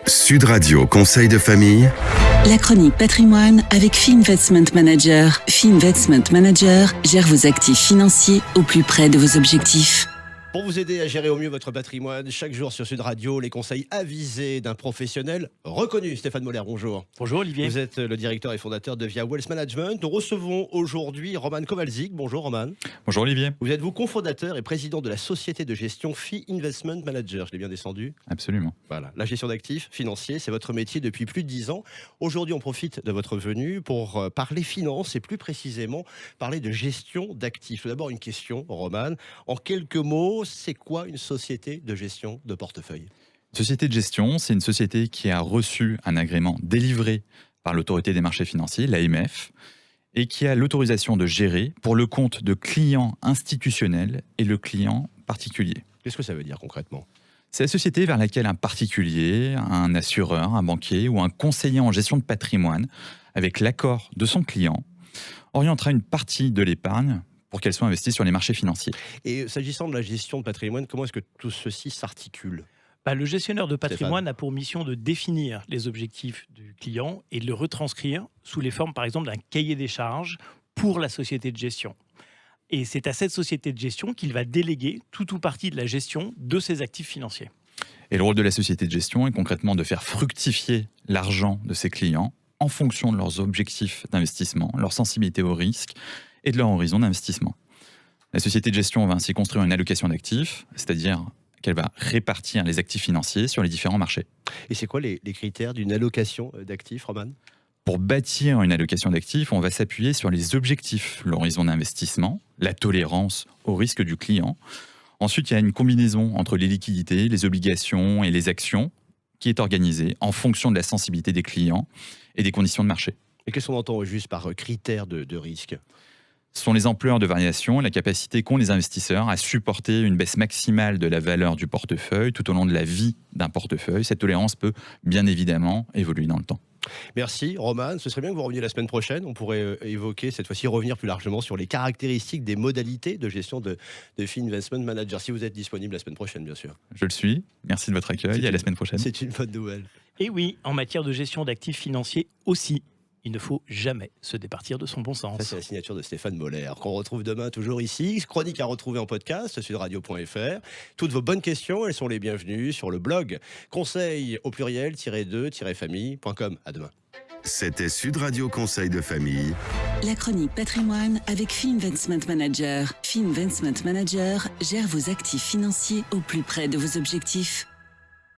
Sud Radio Conseil de famille. La chronique patrimoine avec Fee Investment Manager. Fee Investment Manager gère vos actifs financiers au plus près de vos objectifs. Pour vous aider à gérer au mieux votre patrimoine, chaque jour sur Sud Radio, les conseils avisés d'un professionnel reconnu. Stéphane Moller, bonjour. Bonjour Olivier. Vous êtes le directeur et fondateur de Via Wealth Management. Nous recevons aujourd'hui Roman Kowalczyk. Bonjour Roman. Bonjour Olivier. Vous êtes cofondateur et président de la société de gestion Fee Investment Manager. Je l'ai bien descendu. Absolument. Voilà, la gestion d'actifs financiers, c'est votre métier depuis plus de 10 ans. Aujourd'hui, on profite de votre venue pour parler finance et plus précisément parler de gestion d'actifs. Tout d'abord, une question, Roman. En quelques mots, c'est quoi une société de gestion de portefeuille ? Société de gestion, c'est une société qui a reçu un agrément délivré par l'autorité des marchés financiers, l'AMF, et qui a l'autorisation de gérer pour le compte de clients institutionnels et le client particulier. Qu'est-ce que ça veut dire concrètement ? C'est la société vers laquelle un particulier, un assureur, un banquier ou un conseiller en gestion de patrimoine, avec l'accord de son client, orientera une partie de l'épargne pour qu'elle soit investie sur les marchés financiers. Et s'agissant de la gestion de patrimoine, comment est-ce que tout ceci s'articule ? Le gestionnaire de patrimoine a pour mission de définir les objectifs du client et de le retranscrire sous les formes, par exemple, d'un cahier des charges pour la société de gestion. Et c'est à cette société de gestion qu'il va déléguer tout ou partie de la gestion de ses actifs financiers. Et le rôle de la société de gestion est concrètement de faire fructifier l'argent de ses clients en fonction de leurs objectifs d'investissement, leur sensibilité au risque et de leur horizon d'investissement. La société de gestion va ainsi construire une allocation d'actifs, c'est-à-dire qu'elle va répartir les actifs financiers sur les différents marchés. Et c'est quoi les critères d'une allocation d'actifs, Roman ? Pour bâtir une allocation d'actifs, on va s'appuyer sur les objectifs, l'horizon d'investissement, la tolérance au risque du client. Ensuite, il y a une combinaison entre les liquidités, les obligations et les actions qui est organisée en fonction de la sensibilité des clients et des conditions de marché. Et qu'est-ce qu'on entend juste par critères de risque ? Ce sont les ampleurs de variation, la capacité qu'ont les investisseurs à supporter une baisse maximale de la valeur du portefeuille tout au long de la vie d'un portefeuille. Cette tolérance peut bien évidemment évoluer dans le temps. Merci Roman, ce serait bien que vous reveniez la semaine prochaine. On pourrait évoquer cette fois-ci, revenir plus largement sur les caractéristiques des modalités de gestion de Fee Investment Manager. Si vous êtes disponible la semaine prochaine, bien sûr. Je le suis, merci de votre accueil et à la semaine prochaine. C'est une bonne nouvelle. Et oui, en matière de gestion d'actifs financiers aussi, il ne faut jamais se départir de son bon sens. Ça, c'est la signature de Stéphane Moller, qu'on retrouve demain toujours ici. Chronique à retrouver en podcast, sudradio.fr. Toutes vos bonnes questions, elles sont les bienvenues sur le blog conseil au pluriel-2-famille.com. À demain. C'était Sud Radio Conseil de famille. La chronique patrimoine avec Fee Investment Manager. Fee Investment Manager gère vos actifs financiers au plus près de vos objectifs.